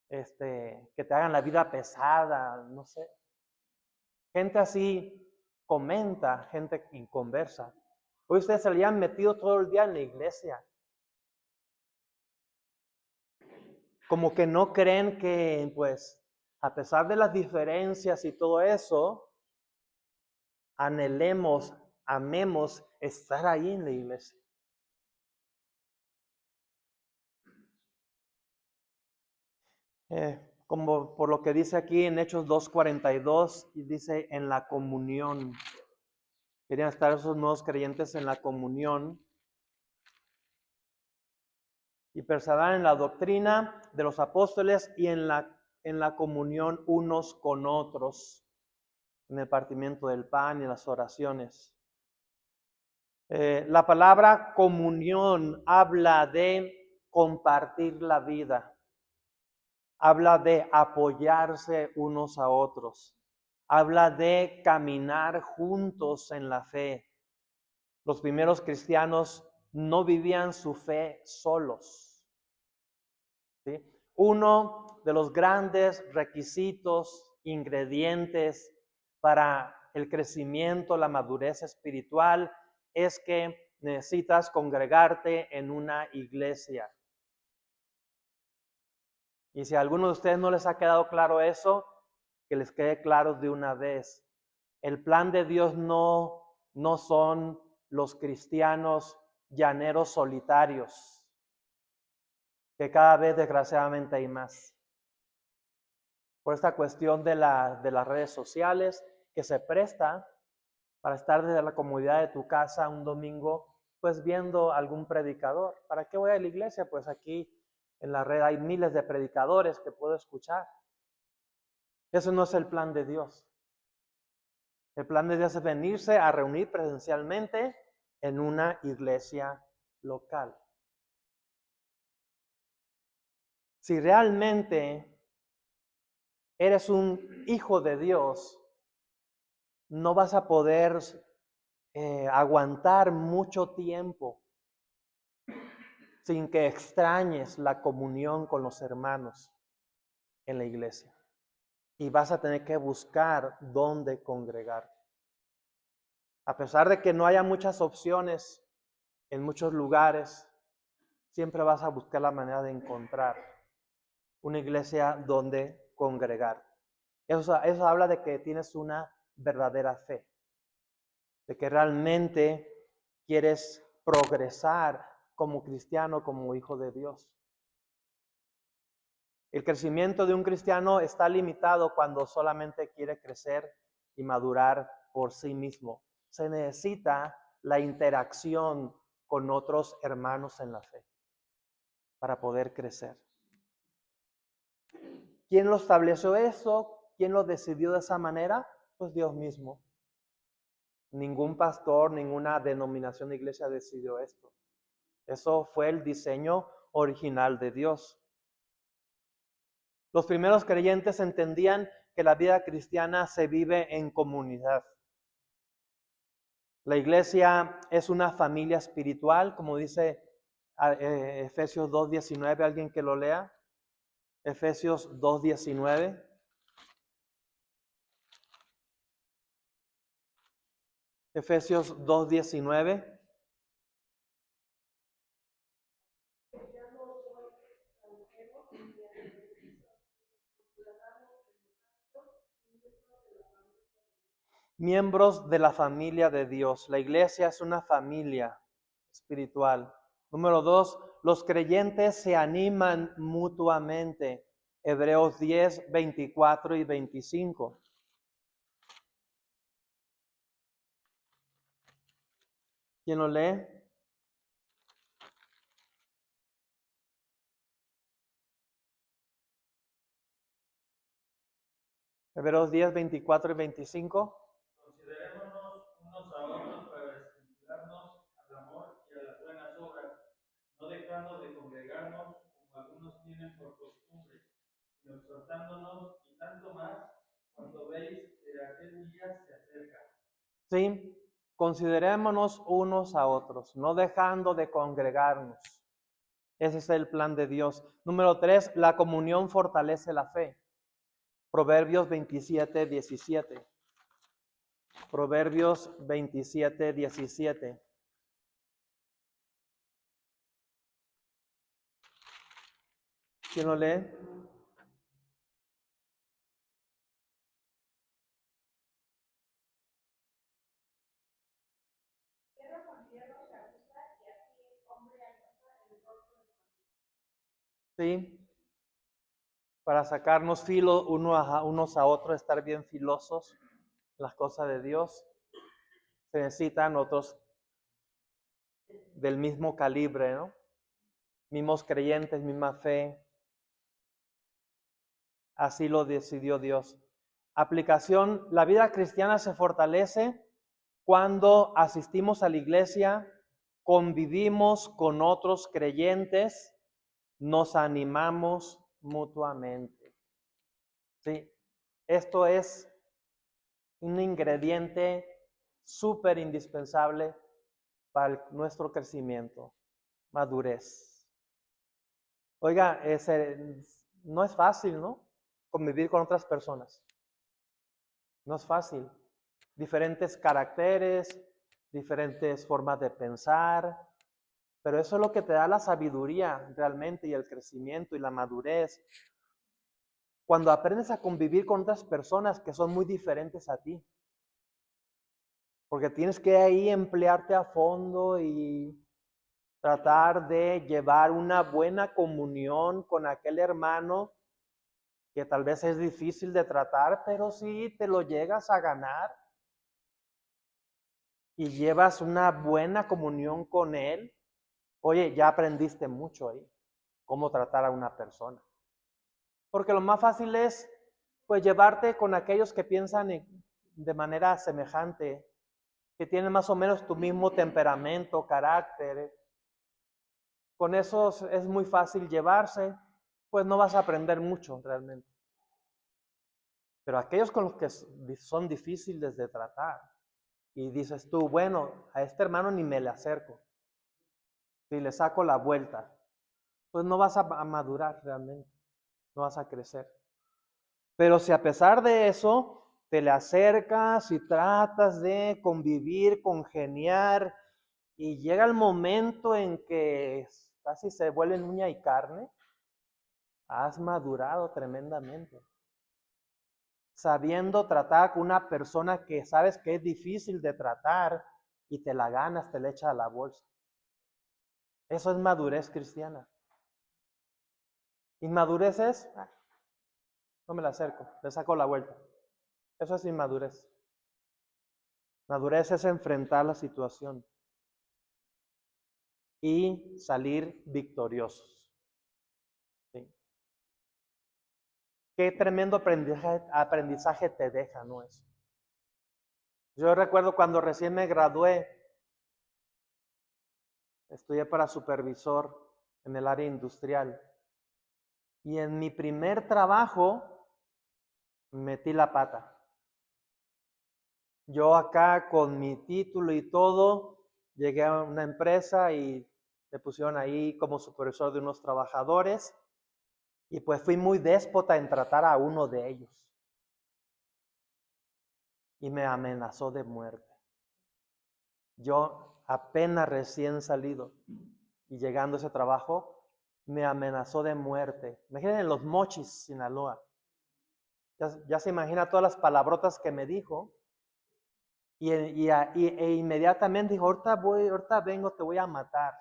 que te hagan la vida pesada, no sé. Gente así comenta, gente inconversa. Hoy ustedes se le han metido todo el día en la iglesia. Como que no creen que, pues, a pesar de las diferencias y todo eso, anhelemos, amemos estar ahí en la iglesia. Como por lo que dice aquí en Hechos 2:42, y dice en la comunión. Querían estar esos nuevos creyentes en la comunión y perseverar en la doctrina de los apóstoles y en la comunión unos con otros, en el partimiento del pan y en las oraciones. La palabra comunión habla de compartir la vida, habla de apoyarse unos a otros, habla de caminar juntos en la fe. Los primeros cristianos no vivían su fe solos, ¿sí? Uno de los grandes requisitos, ingredientes para el crecimiento, la madurez espiritual, es que necesitas congregarte en una iglesia. Y si a alguno de ustedes no les ha quedado claro eso, que les quede claro de una vez. El plan de Dios no son los cristianos llaneros solitarios, que cada vez desgraciadamente hay más. Por esta cuestión de las redes sociales, que se presta para estar desde la comodidad de tu casa un domingo, pues viendo algún predicador. ¿Para qué voy a la iglesia? Pues aquí en la red hay miles de predicadores que puedo escuchar. Eso no es el plan de Dios. El plan de Dios es venirse a reunir presencialmente en una iglesia local. Si realmente eres un hijo de Dios, no vas a poder aguantar mucho tiempo sin que extrañes la comunión con los hermanos en la iglesia. Y vas a tener que buscar dónde congregarte. A pesar de que no haya muchas opciones en muchos lugares, siempre vas a buscar la manera de encontrar una iglesia donde congregar. Eso habla de que tienes una verdadera fe, de que realmente quieres progresar como cristiano, como hijo de Dios. El crecimiento de un cristiano está limitado cuando solamente quiere crecer y madurar por sí mismo. Se necesita la interacción con otros hermanos en la fe para poder crecer. ¿Quién lo estableció eso? ¿Quién lo decidió de esa manera? Pues Dios mismo. Ningún pastor, ninguna denominación de iglesia decidió esto. Eso fue el diseño original de Dios. Los primeros creyentes entendían que la vida cristiana se vive en comunidad. La iglesia es una familia espiritual, como dice Efesios 2:19, alguien que lo lea. Efesios 2:19. Efesios 2:19. Miembros de la familia de Dios. La iglesia es una familia espiritual. Número 2, los creyentes se animan mutuamente. Hebreos 10, 24 y 25. ¿Quién lo lee? Hebreos 10, 24 y 25. Considerémonos unos a otros para estimularnos al amor y a las buenas obras, no dejando de congregarnos como algunos tienen por costumbre, sino exhortándonos y tanto más cuando veis que aquel día se acerca. Sí, considerémonos unos a otros, no dejando de congregarnos. Ese es el plan de Dios. Número 3, la comunión fortalece la fe. Proverbios 27, 17. Proverbios 27, 17. ¿Quién lo lee? Sí, para sacarnos filo unos a otros, estar bien filosos, las cosas de Dios. Se necesitan otros del mismo calibre, ¿no? Mismos creyentes, misma fe. Así lo decidió Dios. Aplicación, la vida cristiana se fortalece cuando asistimos a la iglesia, convivimos con otros creyentes, nos animamos mutuamente. Sí, esto es un ingrediente súper indispensable para nuestro crecimiento, madurez. Oiga, no es fácil, ¿no? Convivir con otras personas. No es fácil. Diferentes caracteres, diferentes formas de pensar, pero eso es lo que te da la sabiduría realmente y el crecimiento y la madurez. Cuando aprendes a convivir con otras personas que son muy diferentes a ti, porque tienes que ahí emplearte a fondo y tratar de llevar una buena comunión con aquel hermano que tal vez es difícil de tratar, pero si te lo llegas a ganar y llevas una buena comunión con él, oye, ya aprendiste mucho ahí, cómo tratar a una persona. Porque lo más fácil es, pues, llevarte con aquellos que piensan de manera semejante, que tienen más o menos tu mismo temperamento, carácter. Con esos es muy fácil llevarse, pues no vas a aprender mucho realmente. Pero aquellos con los que son difíciles de tratar, y dices tú, bueno, a este hermano ni me le acerco, si le saco la vuelta, pues no vas a madurar realmente, no vas a crecer. Pero si a pesar de eso te le acercas y tratas de convivir, congeniar, y llega el momento en que casi se vuelven uña y carne, has madurado tremendamente. Sabiendo tratar con una persona que sabes que es difícil de tratar y te la ganas, te la echa a la bolsa. Eso es madurez cristiana. Inmadurez es, no me la acerco, le saco la vuelta. Eso es inmadurez. Madurez es enfrentar la situación y salir victoriosos. ¿Sí? qué tremendo aprendizaje te deja, ¿no? Eso. Yo recuerdo cuando recién me gradué, estudié para supervisor en el área industrial. Y en mi primer trabajo metí la pata. Yo acá con mi título y todo, llegué a una empresa y me pusieron ahí como supervisor de unos trabajadores y pues fui muy déspota en tratar a uno de ellos. Y me amenazó de muerte. Yo apenas recién salido y llegando a ese trabajo, me amenazó de muerte. Imaginen Los Mochis, Sinaloa. Ya se imagina todas las palabrotas que me dijo. E inmediatamente dijo, ahorita vengo, te voy a matar.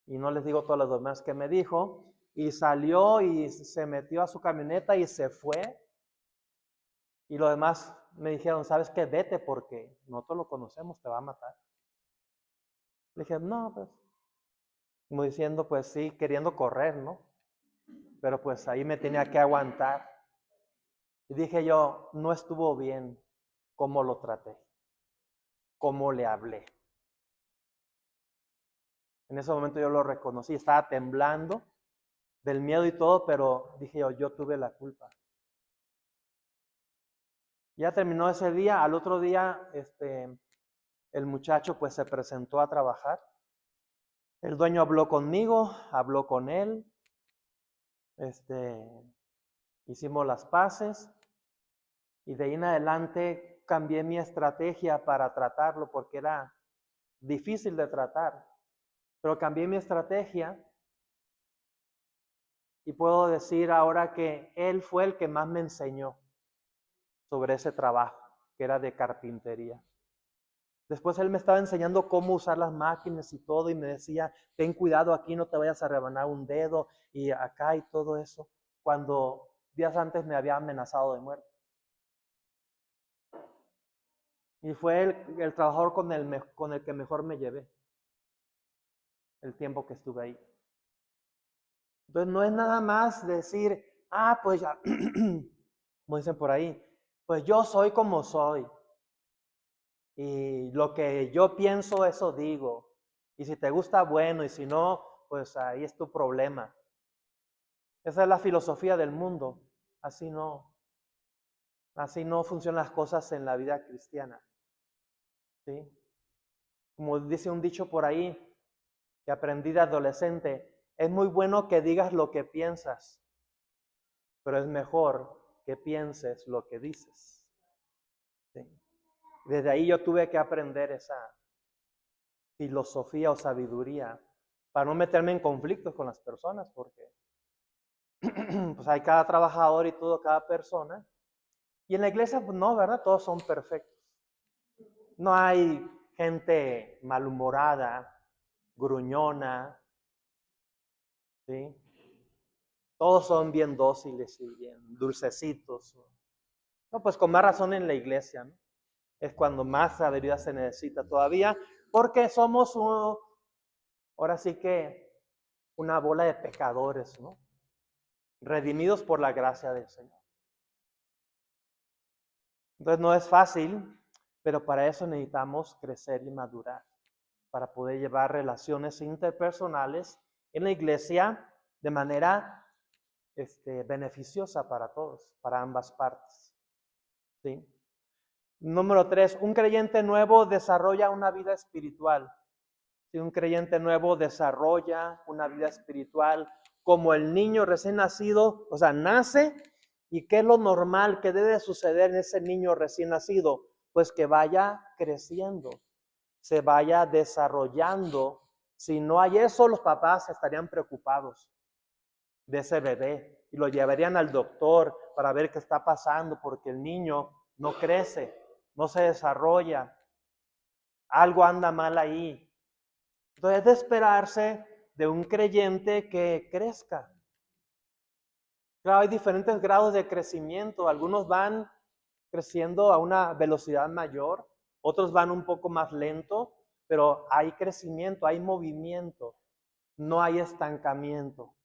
Y no les digo todas las demás que me dijo. Y salió y se metió a su camioneta y se fue. Y los demás me dijeron, ¿sabes qué? Vete porque nosotros lo conocemos, te va a matar. Le dije, no, pues, como diciendo, pues sí, queriendo correr, ¿no? Pero pues ahí me tenía que aguantar. Y dije yo, no estuvo bien cómo lo traté, cómo le hablé. En ese momento yo lo reconocí, estaba temblando del miedo y todo, pero dije yo tuve la culpa. Ya terminó ese día, al otro día el muchacho pues se presentó a trabajar. El dueño habló conmigo, habló con él, hicimos las paces y de ahí en adelante cambié mi estrategia para tratarlo porque era difícil de tratar, pero cambié mi estrategia y puedo decir ahora que él fue el que más me enseñó sobre ese trabajo, que era de carpintería. Después él me estaba enseñando cómo usar las máquinas y todo y me decía, ten cuidado aquí, no te vayas a rebanar un dedo y acá y todo eso, cuando días antes me había amenazado de muerte. Y fue el trabajador con el que mejor me llevé el tiempo que estuve ahí. Entonces no es nada más decir, pues ya, como dicen por ahí, pues yo soy como soy. Y lo que yo pienso, eso digo. Y si te gusta, bueno, y si no, pues ahí es tu problema. Esa es la filosofía del mundo. Así no funcionan las cosas en la vida cristiana. ¿Sí? Como dice un dicho por ahí, que aprendí de adolescente, es muy bueno que digas lo que piensas, pero es mejor que pienses lo que dices. ¿Sí? Desde ahí yo tuve que aprender esa filosofía o sabiduría para no meterme en conflictos con las personas, porque pues hay cada trabajador y todo, cada persona. Y en la iglesia, pues no, ¿verdad? Todos son perfectos. No hay gente malhumorada, gruñona, ¿sí? Todos son bien dóciles y bien dulcecitos. No, pues con más razón en la iglesia, ¿no? Es cuando más sabiduría se necesita todavía, porque somos ahora sí que una bola de pecadores, ¿no? Redimidos por la gracia del Señor. Entonces no es fácil, pero para eso necesitamos crecer y madurar, para poder llevar relaciones interpersonales en la iglesia de manera beneficiosa para todos, para ambas partes. ¿Sí? Número 3, un creyente nuevo desarrolla una vida espiritual. Si un creyente nuevo desarrolla una vida espiritual como el niño recién nacido, o sea, nace, ¿y qué es lo normal que debe suceder en ese niño recién nacido? Pues que vaya creciendo, se vaya desarrollando. Si no hay eso, los papás estarían preocupados de ese bebé y lo llevarían al doctor para ver qué está pasando porque el niño no crece, no se desarrolla, algo anda mal ahí. Entonces es de esperarse de un creyente que crezca. Claro, hay diferentes grados de crecimiento. Algunos van creciendo a una velocidad mayor, otros van un poco más lento, pero hay crecimiento, hay movimiento, no hay estancamiento.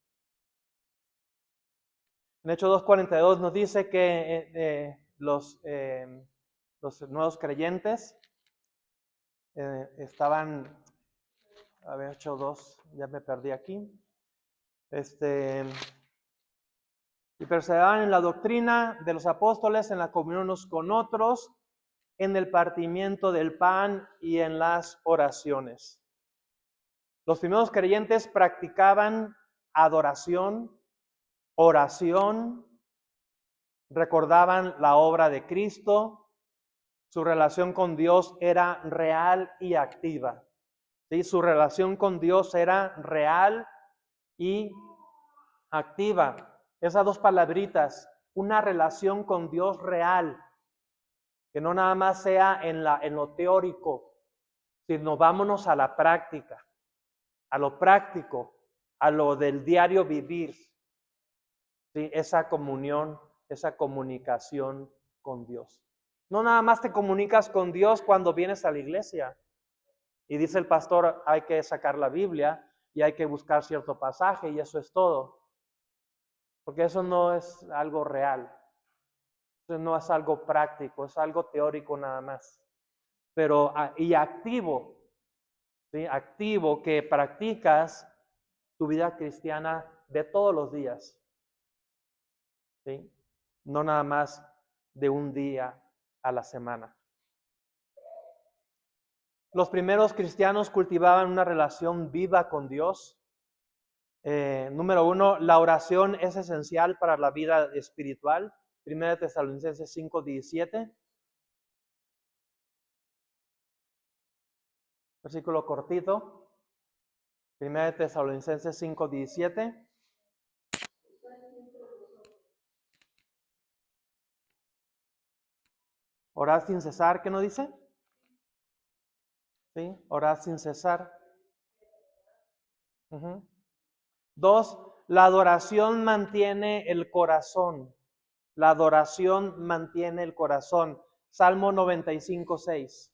En Hechos 2:42 nos dice que los nuevos creyentes estaban, a ver, Hechos 2, ya me perdí aquí, y perseveraban en la doctrina de los apóstoles, en la comunión unos con otros, en el partimiento del pan y en las oraciones. Los primeros creyentes practicaban adoración, oración, recordaban la obra de Cristo, su relación con Dios era real y activa. ¿Sí? Su relación con Dios era real y activa. Esas dos palabritas, una relación con Dios real, que no nada más sea en lo teórico, sino vámonos a la práctica, a lo práctico, a lo del diario vivir. ¿Sí? Esa comunión, esa comunicación con Dios. No nada más te comunicas con Dios cuando vienes a la iglesia y dice el pastor, hay que sacar la Biblia y hay que buscar cierto pasaje y eso es todo. Porque eso no es algo real. Eso no es algo práctico, es algo teórico nada más. Pero, y activo, ¿sí? Activo que practicas tu vida cristiana de todos los días. ¿Sí? No nada más de un día a la semana. Los primeros cristianos cultivaban una relación viva con Dios. Número 1, la oración es esencial para la vida espiritual. 1 Tesalonicenses 5:17. Versículo cortito. 1 Tesalonicenses 5:17. Orad sin cesar, ¿qué no dice? Sí, orad sin cesar. 2, la adoración mantiene el corazón. La adoración mantiene el corazón. Salmo 95:6.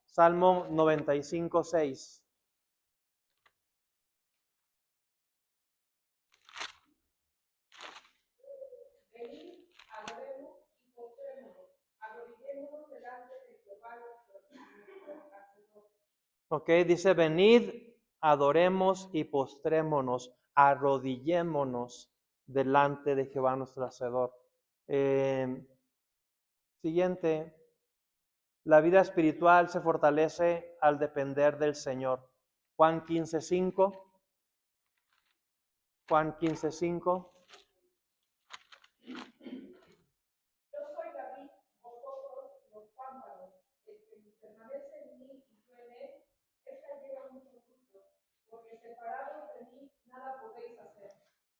Salmo 95:6. Venid, adoremos y postrémonos, arrodillémonos delante de Jehová nuestro Hacedor. Ok, dice, venid, adoremos y postrémonos, arrodillémonos delante de Jehová nuestro Hacedor. Siguiente, la vida espiritual se fortalece al depender del Señor. Juan 15:5. Juan 15:5. Yo soy la vid, vosotros los pámpanos. El que permanece en mí y yo en él, ésta lleva mucho fruto, porque separados de mí nada podéis hacer.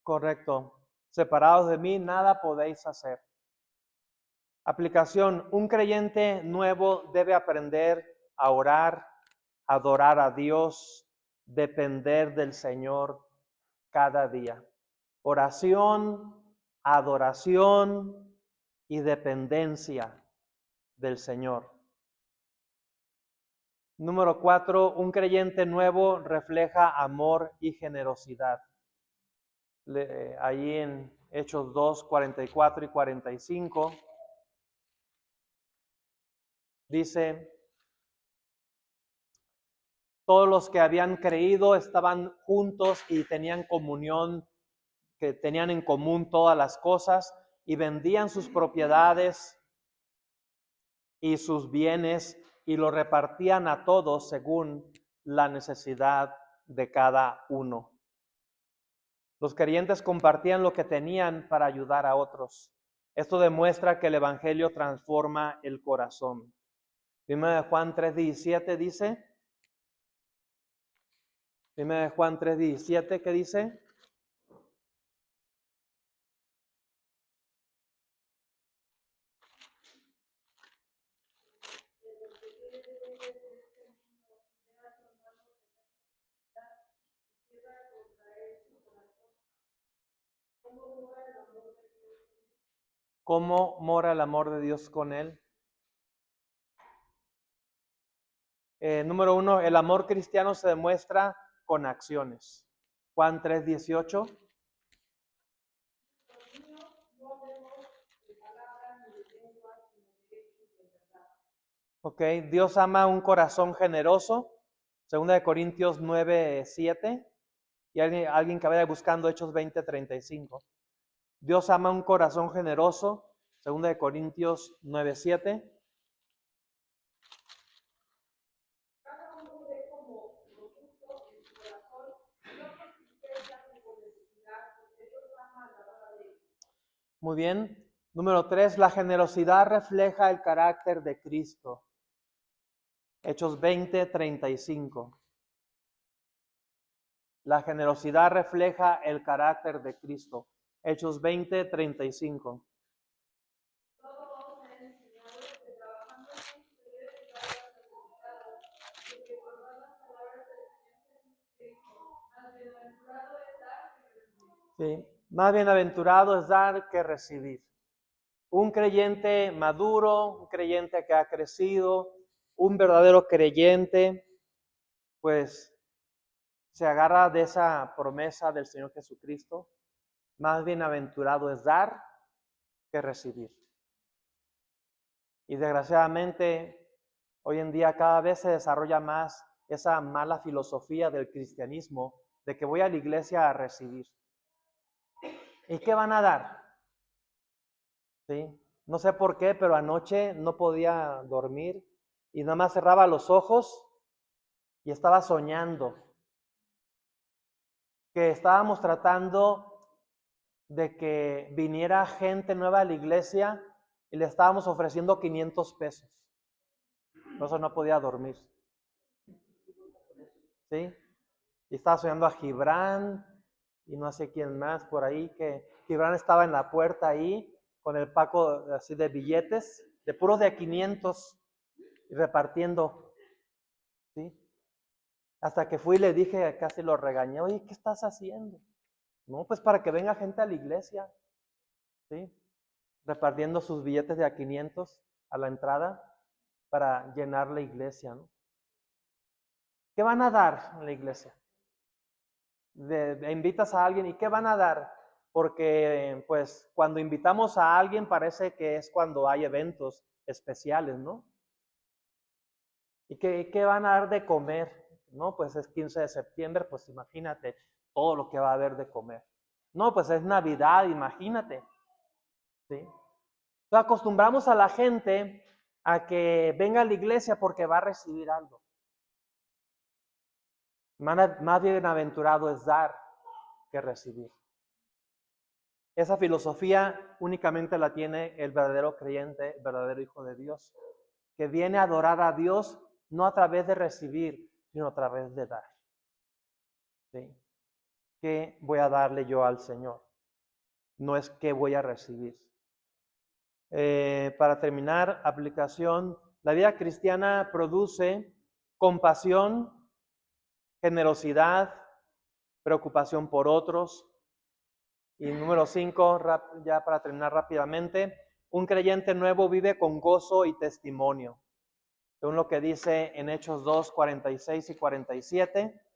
Correcto. Separados de mí nada podéis hacer. Aplicación. Un creyente nuevo debe aprender a orar, adorar a Dios, depender del Señor cada día. Oración, adoración y dependencia del Señor. Número 4, un creyente nuevo refleja amor y generosidad. Ahí en Hechos 2, 44 y 45, dice, todos los que habían creído estaban juntos y tenían comunión, que tenían en común todas las cosas y vendían sus propiedades y sus bienes y lo repartían a todos según la necesidad de cada uno. Los creyentes compartían lo que tenían para ayudar a otros. Esto demuestra que el evangelio transforma el corazón. 1 Juan 3:17 dice, 1 Juan 3:17, ¿qué dice? ¿Cómo mora el amor de Dios con él? Número 1, el amor cristiano se demuestra con acciones. Juan 3:18. Ok, Dios ama un corazón generoso, 2 Corintios 9:7, y alguien que vaya buscando Hechos 20:35. Dios ama un corazón generoso, 2 Corintios 9:7. Cada uno ve como lo justo en su corazón, no por tristeza ni por necesidad, porque Dios ama a la hora de ellos. Muy bien. Número 3, la generosidad refleja el carácter de Cristo. Hechos 20:35. La generosidad refleja el carácter de Cristo. Hechos 20:35. Todo vamos a enseñado que trabajando en se debe ayudar a los necesitados, porque por dar las palabras del Señor Jesucristo, más bienaventurado es dar que recibir. Sí. Más bienaventurado es dar que recibir. Un creyente maduro, un creyente que ha crecido, un verdadero creyente, pues se agarra de esa promesa del Señor Jesucristo. Más bienaventurado es dar que recibir. Y desgraciadamente, hoy en día cada vez se desarrolla más esa mala filosofía del cristianismo, de que voy a la iglesia a recibir. ¿Y qué van a dar? ¿Sí? No sé por qué, pero anoche no podía dormir y nada más cerraba los ojos y estaba soñando que estábamos tratando de que viniera gente nueva a la iglesia y le estábamos ofreciendo 500 pesos. Por eso no podía dormir. ¿Sí? Y estaba soñando a Gibran y no sé quién más por ahí, que Gibran estaba en la puerta ahí con el paco así de billetes, de puros de 500 y repartiendo. ¿Sí? Hasta que fui y le dije, casi lo regañé, oye, ¿qué estás haciendo? No, pues para que venga gente a la iglesia. ¿Sí? Repartiendo sus billetes de a 500 a la entrada para llenar la iglesia, ¿no? ¿Qué van a dar en la iglesia? Invitas a alguien y ¿qué van a dar? Porque pues cuando invitamos a alguien parece que es cuando hay eventos especiales, ¿no? ¿Y qué van a dar de comer? No, pues es 15 de septiembre, pues imagínate todo lo que va a haber de comer. No, pues es Navidad, imagínate. ¿Sí? Entonces acostumbramos a la gente a que venga a la iglesia porque va a recibir algo. Más bienaventurado es dar que recibir. Esa filosofía únicamente la tiene el verdadero creyente, el verdadero hijo de Dios, que viene a adorar a Dios no a través de recibir, sino a través de dar. ¿Sí? ¿Qué voy a darle yo al Señor? No es qué voy a recibir. Para terminar, aplicación, la vida cristiana produce compasión, generosidad, preocupación por otros. Y número 5, ya para terminar rápidamente, un creyente nuevo vive con gozo y testimonio. Según lo que dice en Hechos 2, 46 y 47.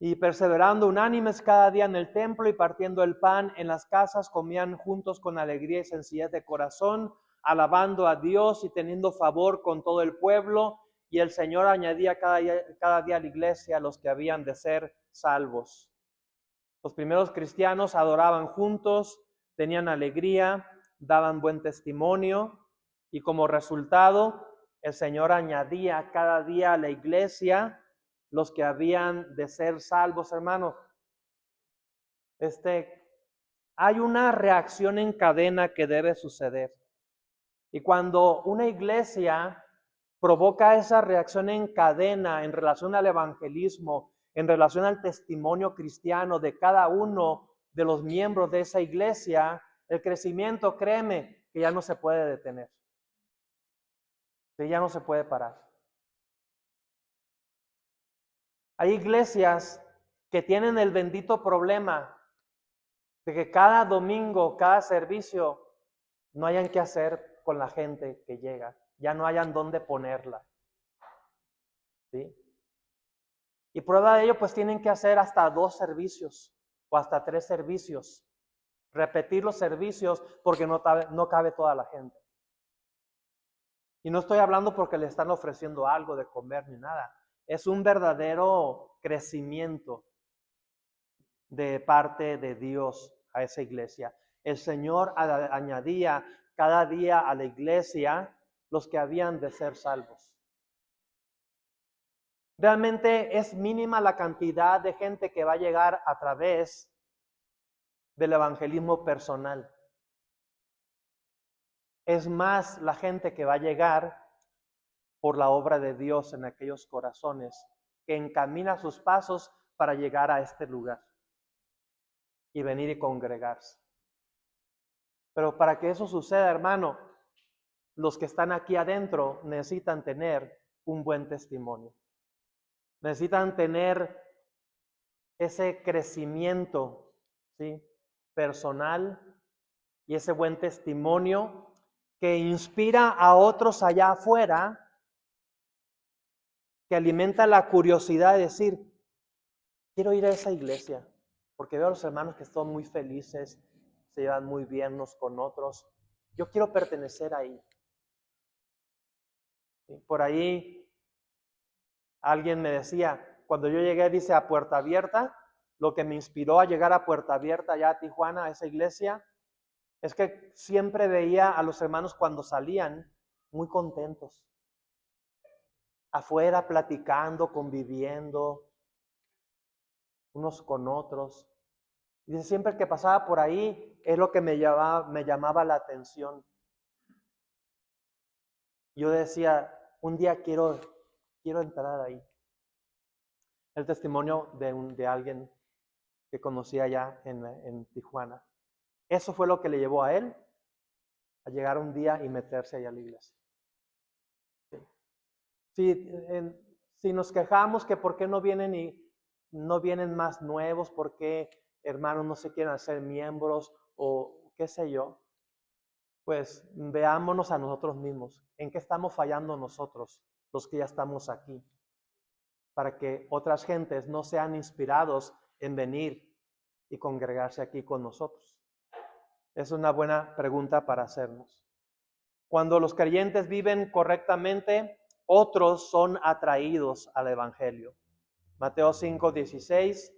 Y perseverando unánimes cada día en el templo y partiendo el pan en las casas, comían juntos con alegría y sencillez de corazón, alabando a Dios y teniendo favor con todo el pueblo. Y el Señor añadía cada día a la iglesia a los que habían de ser salvos. Los primeros cristianos adoraban juntos, tenían alegría, daban buen testimonio y como resultado el Señor añadía cada día a la iglesia los que habían de ser salvos, hermanos. Hay una reacción en cadena que debe suceder. Y cuando una iglesia provoca esa reacción en cadena en relación al evangelismo, en relación al testimonio cristiano de cada uno de los miembros de esa iglesia, el crecimiento, créeme, que ya no se puede detener, que ya no se puede parar. Hay iglesias que tienen el bendito problema de que cada domingo, cada servicio, no hayan qué hacer con la gente que llega, ya no hayan dónde ponerla. ¿Sí? Y prueba de ello, pues tienen que hacer hasta 2 servicios o hasta 3 servicios. repetir los servicios porque no cabe toda la gente. Y no estoy hablando porque le están ofreciendo algo de comer ni nada. Es un verdadero crecimiento de parte de Dios a esa iglesia. El Señor añadía cada día a la iglesia los que habían de ser salvos. Realmente es mínima la cantidad de gente que va a llegar a través del evangelismo personal. Es más la gente que va a llegar por la obra de Dios en aquellos corazones, que encamina sus pasos para llegar a este lugar y venir y congregarse. Pero para que eso suceda, hermano, los que están aquí adentro necesitan tener un buen testimonio. Necesitan tener ese crecimiento, ¿sí?, personal y ese buen testimonio que inspira a otros allá afuera, que alimenta la curiosidad de decir, quiero ir a esa iglesia, porque veo a los hermanos que son muy felices, se llevan muy bien unos con otros. Yo quiero pertenecer ahí. Por ahí alguien me decía, cuando yo llegué, dice, a Puerta Abierta, lo que me inspiró a llegar a Puerta Abierta, allá a Tijuana, a esa iglesia, es que siempre veía a los hermanos cuando salían muy contentos, afuera platicando, conviviendo, unos con otros. Y dice, siempre que pasaba por ahí, es lo que me llamaba la atención. Yo decía, un día quiero entrar ahí. El testimonio de alguien que conocí allá en Tijuana. Eso fue lo que le llevó a él a llegar un día y meterse allá a la iglesia. Si nos quejamos que por qué no vienen más nuevos, por qué hermanos no se quieren hacer miembros o qué sé yo, pues veámonos a nosotros mismos. ¿En qué estamos fallando nosotros, los que ya estamos aquí? Para que otras gentes no sean inspirados en venir y congregarse aquí con nosotros. Es una buena pregunta para hacernos. Cuando los creyentes viven correctamente, otros son atraídos al evangelio. Mateo 5:16.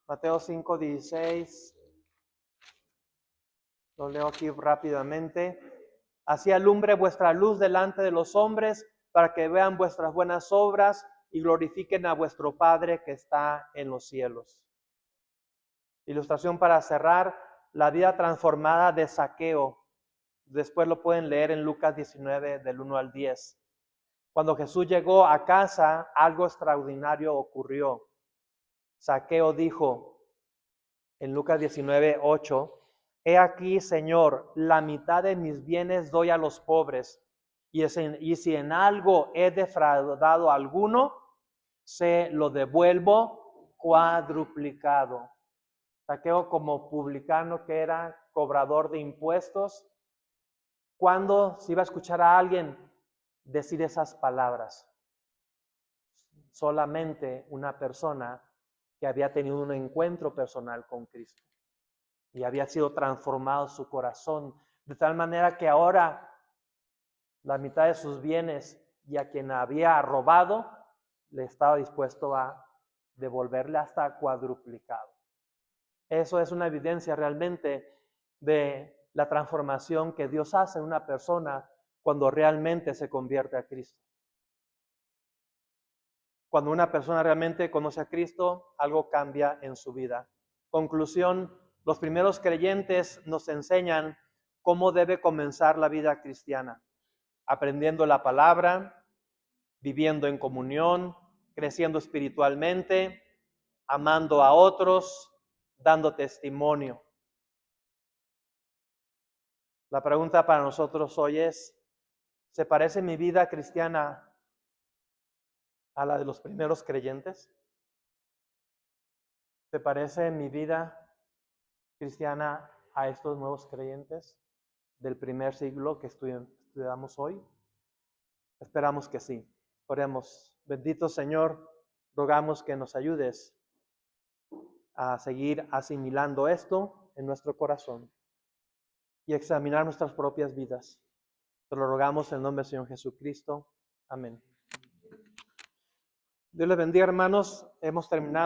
Mateo 5:16. Lo leo aquí rápidamente. Así alumbre vuestra luz delante de los hombres, para que vean vuestras buenas obras y glorifiquen a vuestro Padre que está en los cielos. Ilustración para cerrar, la vida transformada de Zaqueo. Después lo pueden leer en Lucas 19, del 1 al 10. Cuando Jesús llegó a casa, algo extraordinario ocurrió. Zaqueo dijo en Lucas 19, 8, He aquí, Señor, la mitad de mis bienes doy a los pobres, y si en algo he defraudado a alguno, se lo devuelvo cuadruplicado. Zaqueo, como publicano que era, cobrador de impuestos, ¿cuándo se iba a escuchar a alguien decir esas palabras? Solamente una persona que había tenido un encuentro personal con Cristo y había sido transformado su corazón, de tal manera que ahora la mitad de sus bienes y a quien había robado le estaba dispuesto a devolverle hasta cuadruplicado. Eso es una evidencia realmente de la transformación que Dios hace en una persona cuando realmente se convierte a Cristo. Cuando una persona realmente conoce a Cristo, algo cambia en su vida. Conclusión, los primeros creyentes nos enseñan cómo debe comenzar la vida cristiana, aprendiendo la palabra, viviendo en comunión, creciendo espiritualmente, amando a otros, dando testimonio. La pregunta para nosotros hoy es, ¿se parece mi vida cristiana a la de los primeros creyentes? ¿Se parece mi vida cristiana a estos nuevos creyentes del primer siglo que estudiamos hoy? Esperamos que sí. Oremos. Bendito Señor, rogamos que nos ayudes a seguir asimilando esto en nuestro corazón y examinar nuestras propias vidas. Te lo rogamos en el nombre del Señor Jesucristo. Amén. Dios les bendiga, hermanos. Hemos terminado.